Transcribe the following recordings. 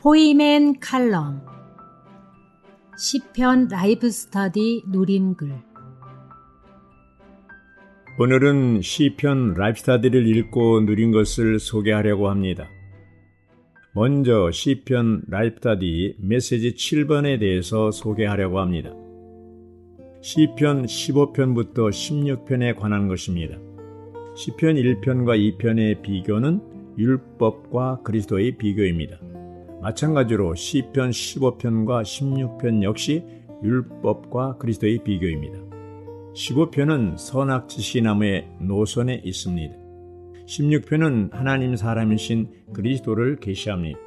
포이맨 칼럼 시편 라이브 스터디 누린글. 오늘은 시편 라이브 스터디를 읽고 누린 것을 소개하려고 합니다. 먼저 시편 라이브 스터디 메시지 7번에 대해서 소개하려고 합니다. 시편 15편부터 16편에 관한 것입니다. 시편 1편과 2편의 비교는 율법과 그리스도의 비교입니다. 마찬가지로 시편 15편과 16편 역시 율법과 그리스도의 비교입니다. 15편은 선악지시나무의 노선에 있습니다. 16편은 하나님 사람이신 그리스도를 계시합니다.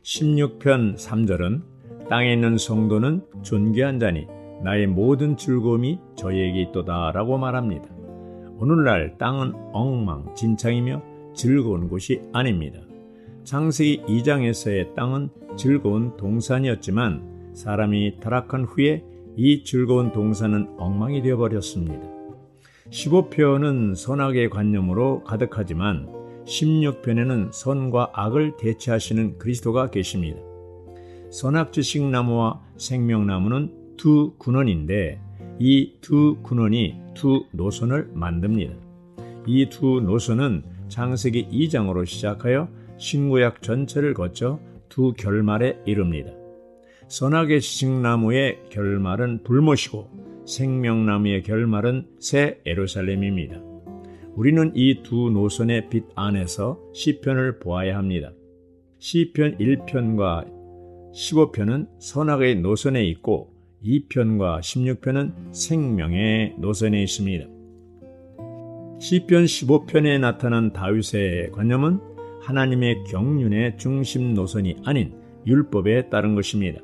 16편 3절은 땅에 있는 성도는 존귀한 자니 나의 모든 즐거움이 저희에게 있도다 라고 말합니다. 오늘날 땅은 엉망진창이며 즐거운 곳이 아닙니다. 창세기 2장에서의 땅은 즐거운 동산이었지만 사람이 타락한 후에 이 즐거운 동산은 엉망이 되어버렸습니다. 15편은 선악의 관념으로 가득하지만 16편에는 선과 악을 대체하시는 그리스도가 계십니다. 선악지식나무와 생명나무는 두 근원인데 이 두 근원이 두 노선을 만듭니다. 이 두 노선은 창세기 2장으로 시작하여 신구약 전체를 거쳐 두 결말에 이릅니다. 선악의 지식나무의 결말은 불못이고 생명나무의 결말은 새 예루살렘입니다. 우리는 이 두 노선의 빛 안에서 시편을 보아야 합니다. 시편 1편과 15편은 선악의 노선에 있고 2편과 16편은 생명의 노선에 있습니다. 시편 15편에 나타난 다윗의 관념은 하나님의 경륜의 중심 노선이 아닌 율법에 따른 것입니다.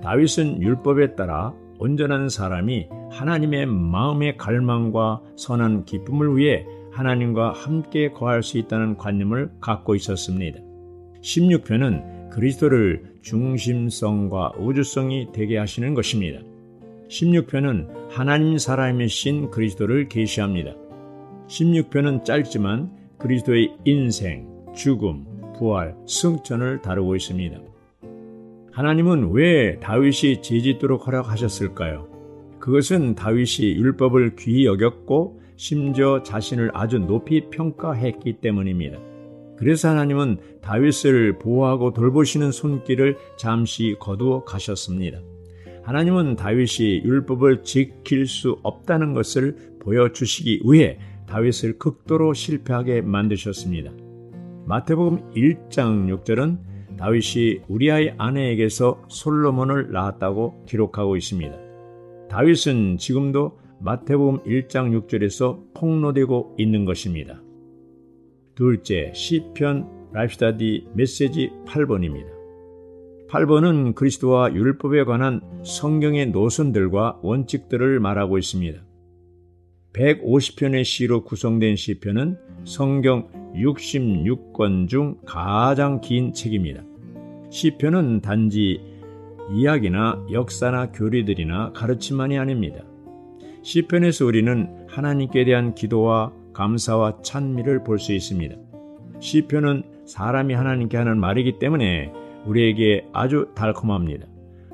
다윗은 율법에 따라 온전한 사람이 하나님의 마음의 갈망과 선한 기쁨을 위해 하나님과 함께 거할 수 있다는 관념을 갖고 있었습니다. 16편은 그리스도를 중심성과 우주성이 되게 하시는 것입니다. 16편은 하나님 사람이신 그리스도를 계시합니다. 16편은 짧지만 그리스도의 인생, 죽음, 부활, 승천을 다루고 있습니다. 하나님은 왜 다윗이 죄짓도록 허락하셨을까요? 그것은 다윗이 율법을 귀히 여겼고 심지어 자신을 아주 높이 평가했기 때문입니다. 그래서 하나님은 다윗을 보호하고 돌보시는 손길을 잠시 거두어 가셨습니다. 하나님은 다윗이 율법을 지킬 수 없다는 것을 보여주시기 위해 다윗을 극도로 실패하게 만드셨습니다. 마태복음 1장 6절은 다윗이 우리아의 아내에게서 솔로몬을 낳았다고 기록하고 있습니다. 다윗은 지금도 마태복음 1장 6절에서 폭로되고 있는 것입니다. 둘째, 시편 라이브 스터디 메시지 8번입니다. 8번은 그리스도와 율법에 관한 성경의 노선들과 원칙들을 말하고 있습니다. 150편의 시로 구성된 시편은 성경 66권 중 가장 긴 책입니다. 시편은 단지 이야기나 역사나 교리들이나 가르침만이 아닙니다. 시편에서 우리는 하나님께 대한 기도와 감사와 찬미를 볼 수 있습니다. 시편은 사람이 하나님께 하는 말이기 때문에 우리에게 아주 달콤합니다.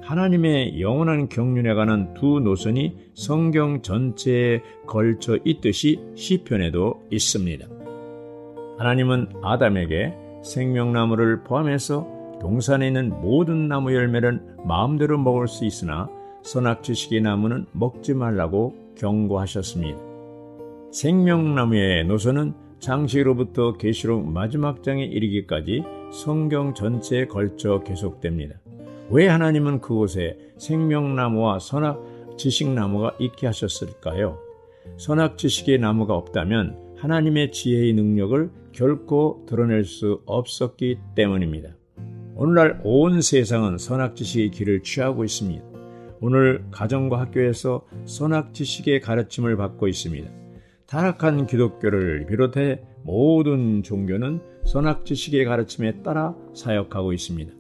하나님의 영원한 경륜에 관한 두 노선이 성경 전체에 걸쳐 있듯이 시편에도 있습니다. 하나님은 아담에게 생명나무를 포함해서 동산에 있는 모든 나무 열매를 마음대로 먹을 수 있으나 선악지식의 나무는 먹지 말라고 경고하셨습니다. 생명나무의 노선은 창세기로부터 계시록 마지막 장에 이르기까지 성경 전체에 걸쳐 계속됩니다. 왜 하나님은 그곳에 생명나무와 선악지식나무가 있게 하셨을까요? 선악지식의 나무가 없다면 하나님의 지혜의 능력을 결코 드러낼 수 없었기 때문입니다. 오늘날 온 세상은 선악지식의 길을 취하고 있습니다. 오늘 가정과 학교에서 선악지식의 가르침을 받고 있습니다. 타락한 기독교를 비롯해 모든 종교는 선악지식의 가르침에 따라 사역하고 있습니다.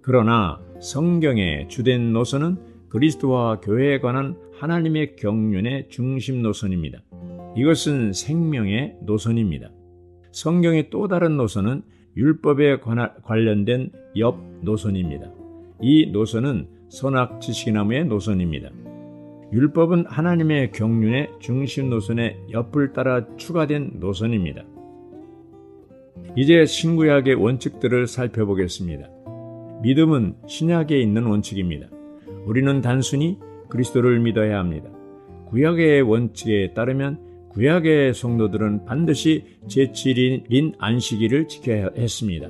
그러나 성경의 주된 노선은 그리스도와 교회에 관한 하나님의 경륜의 중심 노선입니다. 이것은 생명의 노선입니다. 성경의 또 다른 노선은 율법에 관련된 엽 노선입니다. 이 노선은 선악 지식나무의 노선입니다. 율법은 하나님의 경륜의 중심 노선의 옆을 따라 추가된 노선입니다. 이제 신구약의 원칙들을 살펴보겠습니다. 믿음은 신약에 있는 원칙입니다. 우리는 단순히 그리스도를 믿어야 합니다. 구약의 원칙에 따르면 구약의 성도들은 반드시 제7일인 안식일을 지켜야 했습니다.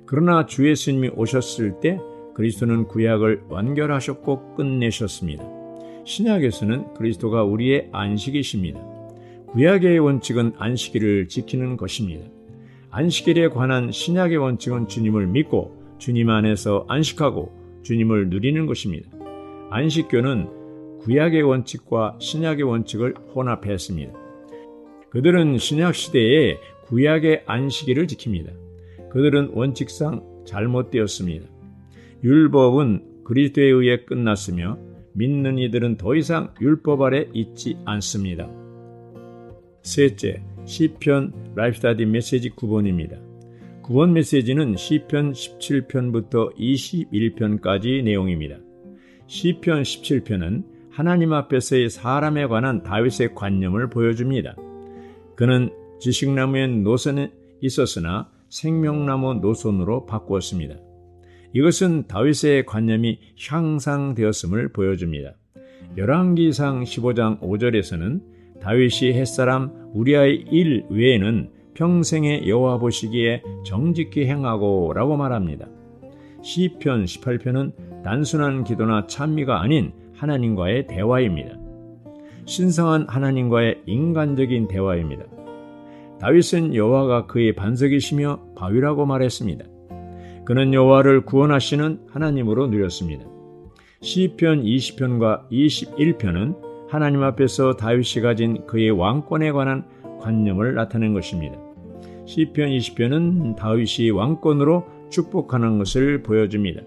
그러나 주 예수님이 오셨을 때 그리스도는 구약을 완결하셨고 끝내셨습니다. 신약에서는 그리스도가 우리의 안식이십니다. 구약의 원칙은 안식일을 지키는 것입니다. 안식일에 관한 신약의 원칙은 주님을 믿고 주님 안에서 안식하고 주님을 누리는 것입니다. 안식교는 구약의 원칙과 신약의 원칙을 혼합했습니다. 그들은 신약 시대에 구약의 안식일을 지킵니다. 그들은 원칙상 잘못되었습니다. 율법은 그리스도에 의해 끝났으며 믿는 이들은 더 이상 율법 아래 있지 않습니다. 셋째, 시편 라이프스타디 메시지 9번입니다. 9번 메시지는 시편 17편부터 21편까지 내용입니다. 시편 17편은 하나님 앞에서의 사람에 관한 다윗의 관념을 보여줍니다. 그는 지식나무의 노선에 있었으나 생명나무 노선으로 바꾸었습니다. 이것은 다윗의 관념이 향상되었음을 보여줍니다. 열왕기상 15장 5절에서는 다윗이 햇사람 우리아의 일 외에는 평생에 여호와 보시기에 정직히 행하고 라고 말합니다. 시편 18편은 단순한 기도나 찬미가 아닌 하나님과의 대화입니다. 신성한 하나님과의 인간적인 대화입니다. 다윗은 여호와가 그의 반석이시며 바위라고 말했습니다. 그는 여호와를 구원하시는 하나님으로 누렸습니다. 시편 20편과 21편은 하나님 앞에서 다윗이 가진 그의 왕권에 관한 관념을 나타낸 것입니다. 시편 20편은 다윗이 왕권으로 축복하는 것을 보여줍니다.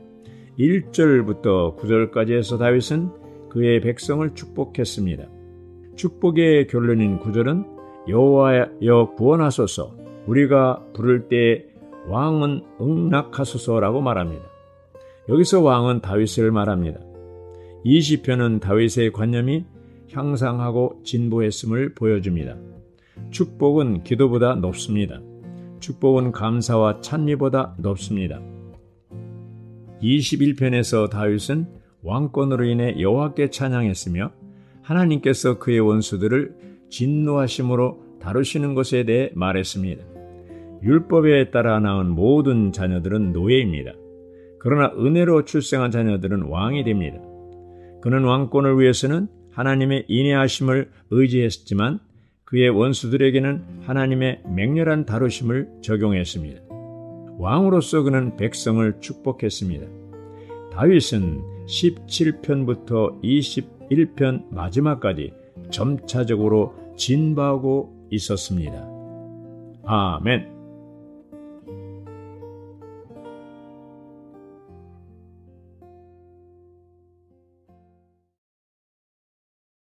1절부터 9절까지 해서 다윗은 그의 백성을 축복했습니다. 축복의 결론인 9절은 여호와여 구원하소서 우리가 부를 때 왕은 응낙하소서라고 말합니다. 여기서 왕은 다윗을 말합니다. 20편은 다윗의 관념이 향상하고 진보했음을 보여줍니다. 축복은 기도보다 높습니다. 축복은 감사와 찬미보다 높습니다. 21편에서 다윗은 왕권으로 인해 여호와께 찬양했으며 하나님께서 그의 원수들을 진노하심으로 다루시는 것에 대해 말했습니다. 율법에 따라 낳은 모든 자녀들은 노예입니다. 그러나 은혜로 출생한 자녀들은 왕이 됩니다. 그는 왕권을 위해서는 하나님의 인내하심을 의지했지만 그의 원수들에게는 하나님의 맹렬한 다루심을 적용했습니다. 왕으로서 그는 백성을 축복했습니다. 다윗은 17편부터 21편 마지막까지 점차적으로 진보하고 있었습니다. 아멘.